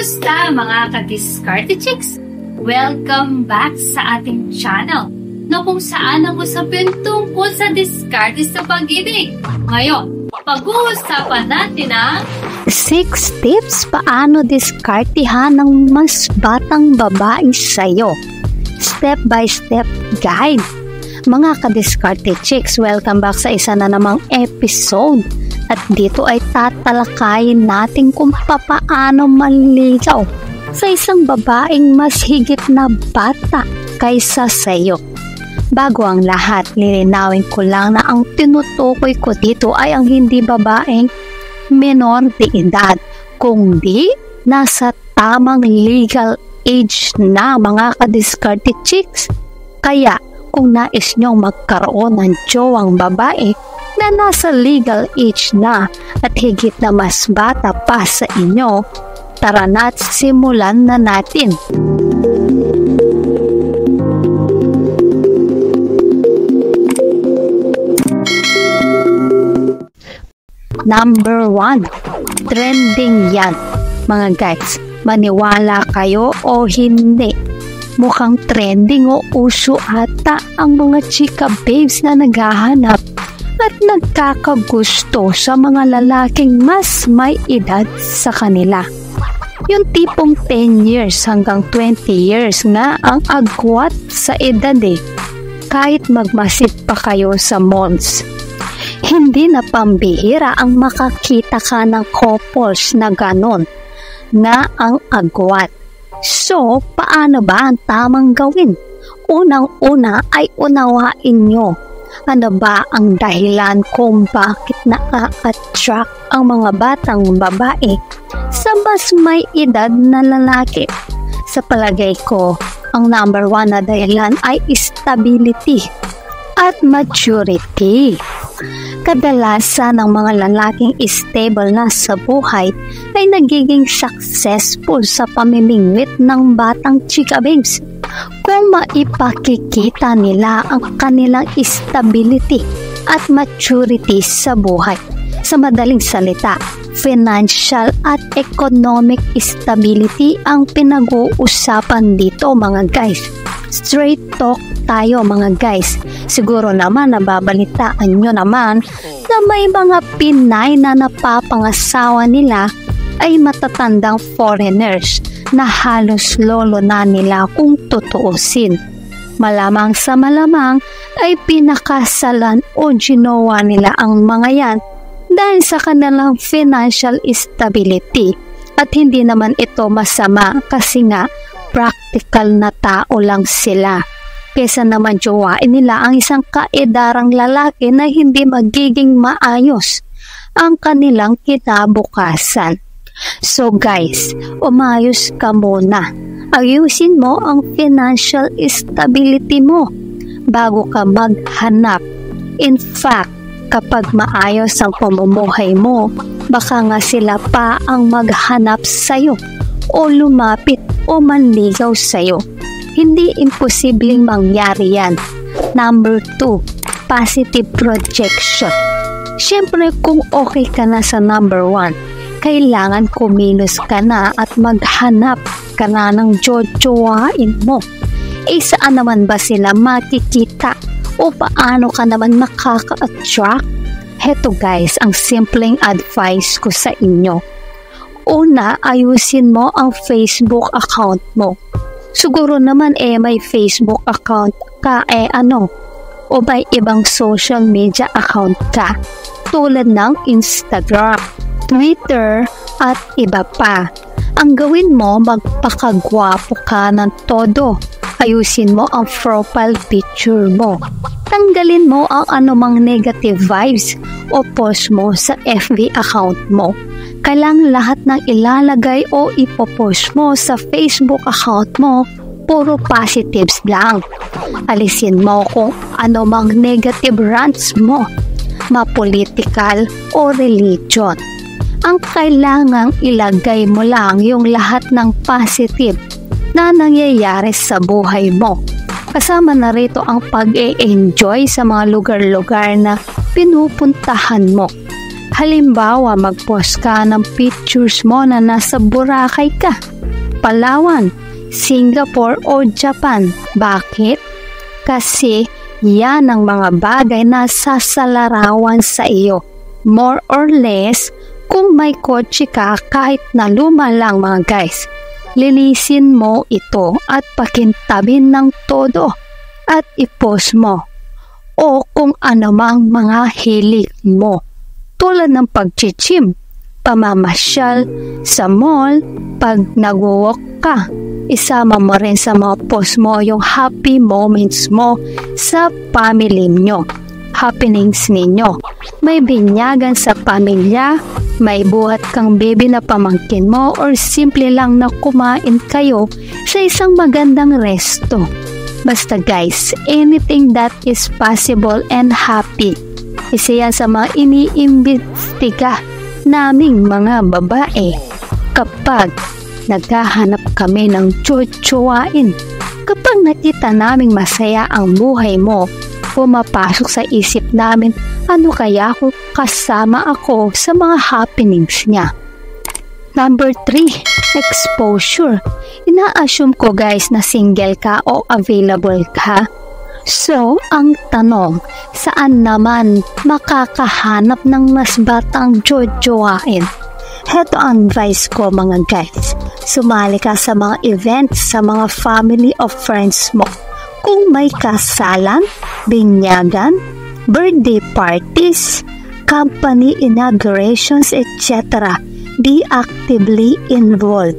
Kumusta mga ka-Diskarte Chicks? Welcome back sa ating channel na kung saan ang usapin tungkol sa diskarte sa pag-ibig. Ngayon, pag-uusapan natin ang 6 tips paano diskartehan ng mas batang babae sa'yo. Step-by-step guide. Mga ka-Diskarte Chicks, welcome back sa isa na namang episode. At dito ay tatalakayin natin kung papaano manligaw sa isang babaeng mas higit na bata kaysa sa'yo. Bago ang lahat, lilinawin ko lang na ang tinutukoy ko dito ay ang hindi babaeng menor de edad, kundi nasa tamang legal age na mga ka-Diskarte Chicks. Kaya kung nais nyong magkaroon ng jowang babae na nasa legal age na at higit na mas bata pa sa inyo, tara na't simulan na natin. Number 1, trending yan. Mga guys, maniwala kayo o hindi, mukhang trending o uso ata ang mga chika babes na naghahanap at nagkakagusto sa mga lalaking mas may edad sa kanila. Yung tipong 10 years hanggang 20 years nga ang agwat sa edad kahit magmasid pa kayo sa malls. Hindi na pambihira ang makakita ka ng couples na ganon na ang agwat. So, paano ba ang tamang gawin? Unang-una ay unawain nyo. Ano ba ang dahilan kung bakit na-attract ang mga batang babae sa mas may edad na lalaki? Sa palagay ko, ang number 1 na dahilan ay stability at maturity. Kadalasan ng mga lalaking stable na sa buhay ay nagiging successful sa pamimingwit ng batang chika babes kung maipakikita nila ang kanilang stability at maturity sa buhay. Sa madaling salita, financial at economic stability ang pinag-uusapan dito mga guys. Straight talk tayo mga guys. Siguro naman nababalitaan nyo naman na may mga Pinay na napapangasawa nila ay matatandang foreigners na halos lolo na nila kung tutuusin. Malamang sa malamang ay pinakasalan o ginawa nila ang mga yan dahil sa kanilang financial stability. At hindi naman ito masama kasi nga practical na tao lang sila. Kesa naman jowain nila ang isang kaedarang lalaki na hindi magiging maayos ang kanilang kinabukasan. So guys, umayos ka muna. Ayusin mo ang financial stability mo bago ka maghanap. In fact, kapag maayos ang pamumuhay mo, baka nga sila pa ang maghanap sa'yo o lumapit o manligaw sa'yo. Hindi imposibleng mangyari yan. Number 2, positive projection. Siyempre kung okay ka na sa number 1, kailangan kumilos ka na at maghanap ka na ng jojowain mo. Saan naman ba sila makikita o paano ka naman makaka-attract? Heto guys, ang simpleng advice ko sa inyo. Una, ayusin mo ang Facebook account mo. Siguro naman may Facebook account ka o may ibang social media account ka tulad ng Instagram, Twitter at iba pa. Ang gawin mo, magpakagwapo ka ng todo. Ayusin mo ang profile picture mo. Tanggalin mo ang anumang negative vibes o post mo sa FB account mo. Kailangan lahat ng ilalagay o ipopost mo sa Facebook account mo, puro positives lang. Alisin mo kung anumang negative rants mo, ma-political o religion. Ang kailangang ilagay mo lang yung lahat ng positive na nangyayari sa buhay mo. Kasama na rito ang pag-e-enjoy sa mga lugar-lugar na pinupuntahan mo. Halimbawa, mag-post ka ng pictures mo na nasa Boracay ka, Palawan, Singapore o Japan. Bakit? Kasi yan ang mga bagay na sasalarawan sa iyo. More or less, kung may kotse ka kahit na luma lang mga guys, linisin mo ito at pakintabin ng todo at i-post mo. O kung anumang mga hilig mo. Tulad ng pag-gym, pamamasyal sa mall, pag nag-walk ka, isama mo rin sa mga post mo yung happy moments mo sa family nyo, happenings ninyo. May binyagan sa pamilya, may buhat kang baby na pamangkin mo, or simple lang na kumain kayo sa isang magandang resto. Basta guys, anything that is possible and happy. Isa yan sa mga iniimbestiga naming mga babae kapag naghahanap kami ng tsuitsuwain. Kapag nakita naming masaya ang buhay mo, pumapasok sa isip namin, ano kaya kung kasama ako sa mga happenings niya. Number 3, exposure. Ina-assume ko guys na single ka o available ka. So, ang tanong, saan naman makakahanap ng mas batang jojowain? Heto ang advice ko mga guys. Sumali ka sa mga events sa mga family of friends mo. Kung may kasalan, binyagan, birthday parties, company inaugurations, etc., be actively involved.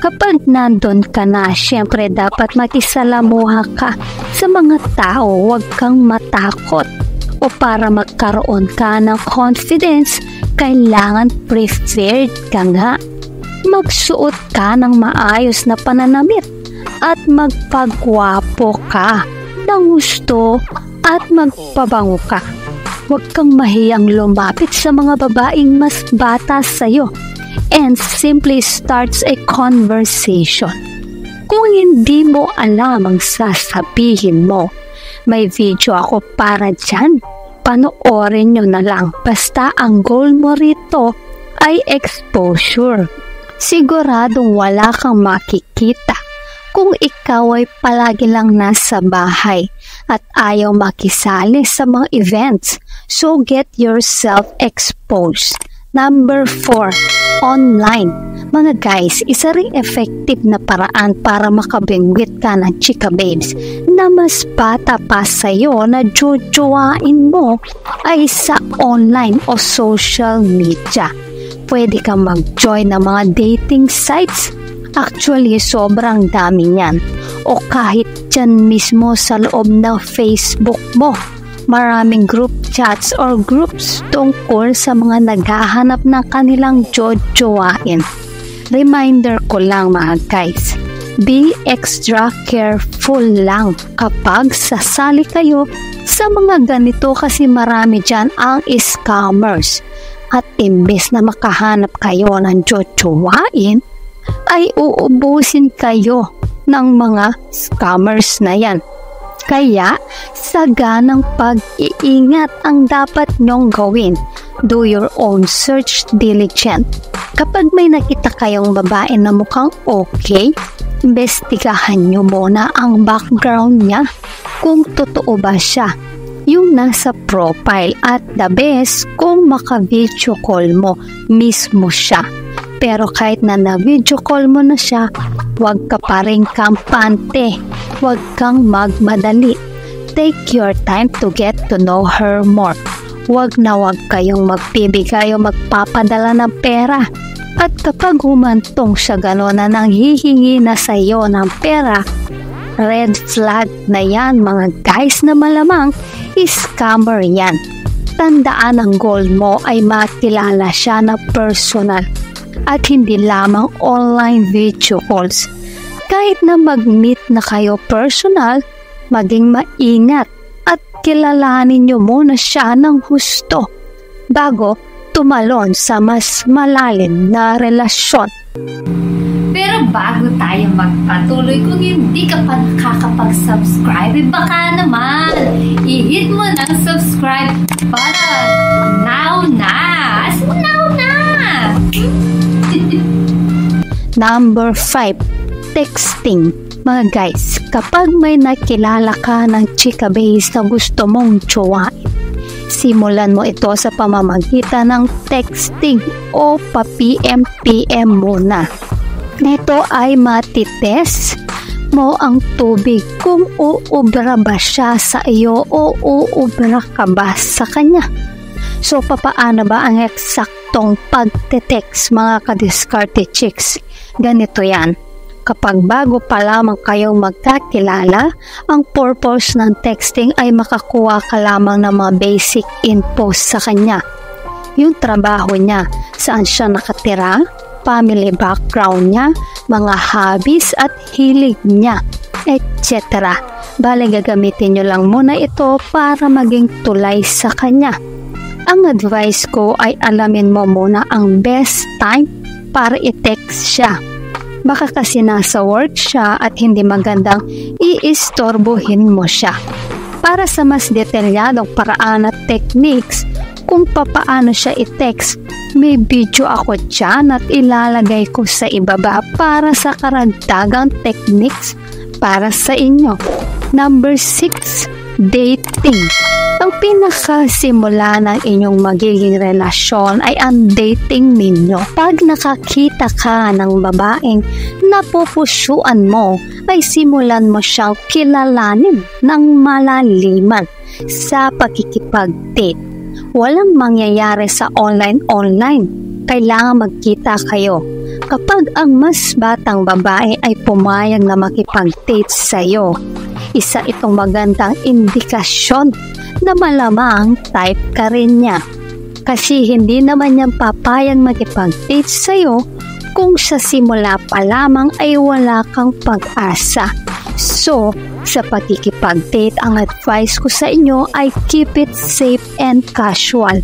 Kapag nandun ka na, syempre dapat makisalamuha ka sa mga tao, huwag kang matakot. O para magkaroon ka ng confidence, kailangan prepared ka nga. Magsuot ka ng maayos na pananamit at magpagwapo ka ng gusto at magpabango ka. Huwag kang mahiyang lumapit sa mga babaeng mas bata sa'yo and simply starts a conversation. Kung hindi mo alam ang sasabihin mo, may video ako para dyan. Panoorin nyo na lang. Basta ang goal mo rito ay exposure. Siguradong wala kang makikita kung ikaw ay palagi lang nasa bahay at ayaw makisali sa mga events. So get yourself exposed. Number 4, online. Mga guys, isa ring effective na paraan para makabingwit ka ng chika babes na mas bata pa sa'yo na jojowain mo ay sa online o social media. Pwede kang mag-join ng mga dating sites. Actually, sobrang dami niyan. O kahit dyan mismo sa loob ng Facebook mo. Maraming group chats or groups tungkol sa mga naghahanap ng kanilang jojowain. Reminder ko lang mga guys, be extra careful lang kapag sasali kayo sa mga ganito kasi marami dyan ang scammers. At imbes na makahanap kayo ng jojowain, ay uubusin kayo ng mga scammers na yan. Kaya, saganang pag-iingat ang dapat nyong gawin. Do your own search diligent. Kapag may nakita kayong babae na mukhang okay, investigahan nyo muna ang background niya kung totoo ba siya. Yung nasa profile at the best kung maka-video call mo mismo siya. Pero kahit na na-video call mo na siya, huwag ka pa rin kampante. Huwag kang magmadali. Take your time to get to know her more. Huwag na huwag kayong magbibigay o magpapadala ng pera. At kapag humantong siya gano'n na nanghihingi na sa iyo ng pera, red flag na yan mga guys na malamang scammer yan. Tandaan ang goal mo ay makilala siya na personal at hindi lamang online video calls. Kahit na mag-meet na kayo personal, maging maingat at kilalanin nyo muna siya ng husto bago tumalon sa mas malalim na relasyon. Pero bago tayo magpatuloy, kung hindi ka pa nakakapag-subscribe, baka naman i-hit mo ng subscribe button now na. As Number 5, texting. Mga guys, kapag may nakilala ka ng chika base na gusto mong tsuwain, simulan mo ito sa pamamagitan ng texting o pa-PM-PM muna. Nito ay matitest mo ang tubig kung uubra ba siya sa iyo o uubra ka ba sa kanya. So, papaano ba ang eksaktong pagte-text mga kadiskarte chicks? Ganito yan. Kapag bago pa lamang kayong magkakilala, ang purpose ng texting ay makakuha ka lamang ng mga basic info sa kanya. Yung trabaho niya, saan siya nakatira, family background niya, mga hobbies at hilig niya, etc. Bale, gagamitin nyo lang muna ito para maging tulay sa kanya. Ang advice ko ay alamin mo muna ang best time para i-text siya. Baka kasi nasa work siya at hindi magandang iistorbohin mo siya. Para sa mas detalyadong paraan at techniques kung papaano siya i-text, may video ako dyan at ilalagay ko sa ibaba para sa karagdagang techniques para sa inyo. Number 6, dating. Ang pinakasimula ng inyong magiging relasyon ay ang dating ninyo. Pag nakakita ka ng babaeng napupusyuan mo, ay simulan mo siyang kilalanin ng malaliman sa pakikipag-date. Walang mangyayari sa online. Kailangan magkita kayo. Kapag ang mas batang babae ay pumayag na makipag-date sa iyo, isa itong magandang indikasyon na malamang type ka rin niya. Kasi hindi naman niyang papayag makipag-date sa'yo kung sa simula pa lamang ay wala kang pag-asa. So, sa pagkikipag-date, ang advice ko sa inyo ay keep it safe and casual.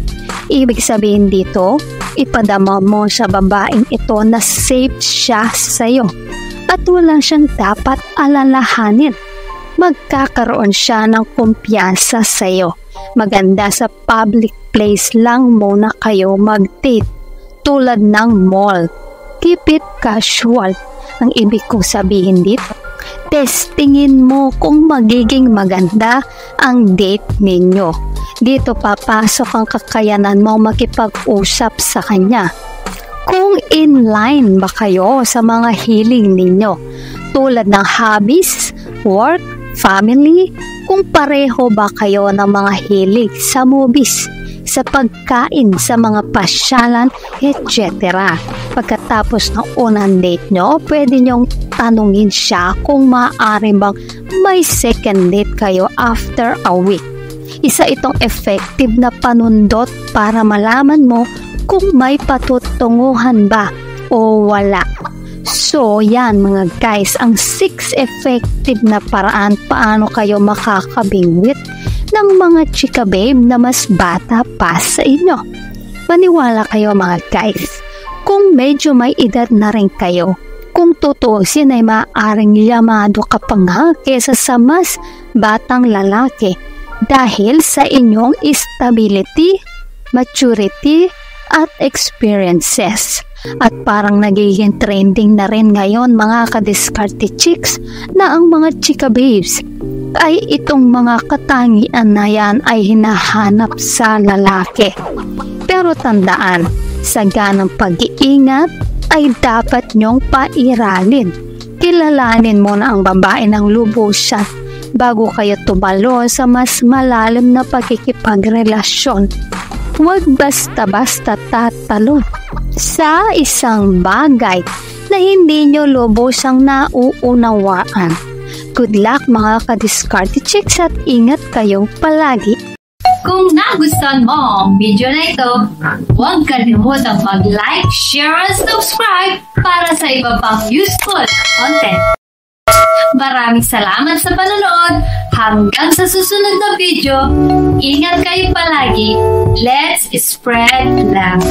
Ibig sabihin dito, ipadama mo sa babaeng ito na safe siya sa'yo at wala siyang dapat alalahanin. Magkakaroon siya ng kumpiyansa sa iyo. Maganda sa public place lang muna kayo mag-date, tulad ng mall. Keep it casual. Ang ibig kong sabihin dito, testingin mo kung magiging maganda ang date ninyo. Dito papasok ang kakayanan mo makipag-usap sa kanya. Kung in line ba kayo sa mga hiling ninyo, tulad ng hobbies, work, family, kung pareho ba kayo ng mga hilig sa movies, sa pagkain, sa mga pasyalan, etc. Pagkatapos ng unang date nyo, pwede nyong tanungin siya kung maaari bang may second date kayo after a week. Isa itong effective na panundot para malaman mo kung may patutunguhan ba o wala. So, yan mga guys, ang 6 effective na paraan paano kayo makakabingwit ng mga chika babe na mas bata pa sa inyo. Maniwala kayo mga guys, kung medyo may edad na rin kayo, kung tutusin ay maaaring yamado ka pa nga kesa sa mas batang lalaki dahil sa inyong stability, maturity, at experiences. At parang nagiging trending na rin ngayon mga kadiskarte chicks na ang mga chika babes ay itong mga katangian na yan ay hinahanap sa lalaki. Pero tandaan, sa ganang pag-iingat ay dapat nyong pairalin. Kilalanin mo na ang babae ng lubusan bago kayo tumalo sa mas malalim na pagkikipagrelasyon. Huwag basta-basta tatalon sa isang bagay na hindi nyo lubusang nauunawaan. Good luck mga kadiskarte chicks at ingat kayong palagi. Kung nagustuhan mo ang video na ito, huwag kalimutang mag-like, share, and subscribe para sa iba pang useful content. Maraming salamat sa panonood. Hanggang sa susunod na video, ingat kayo palagi. Let's spread love.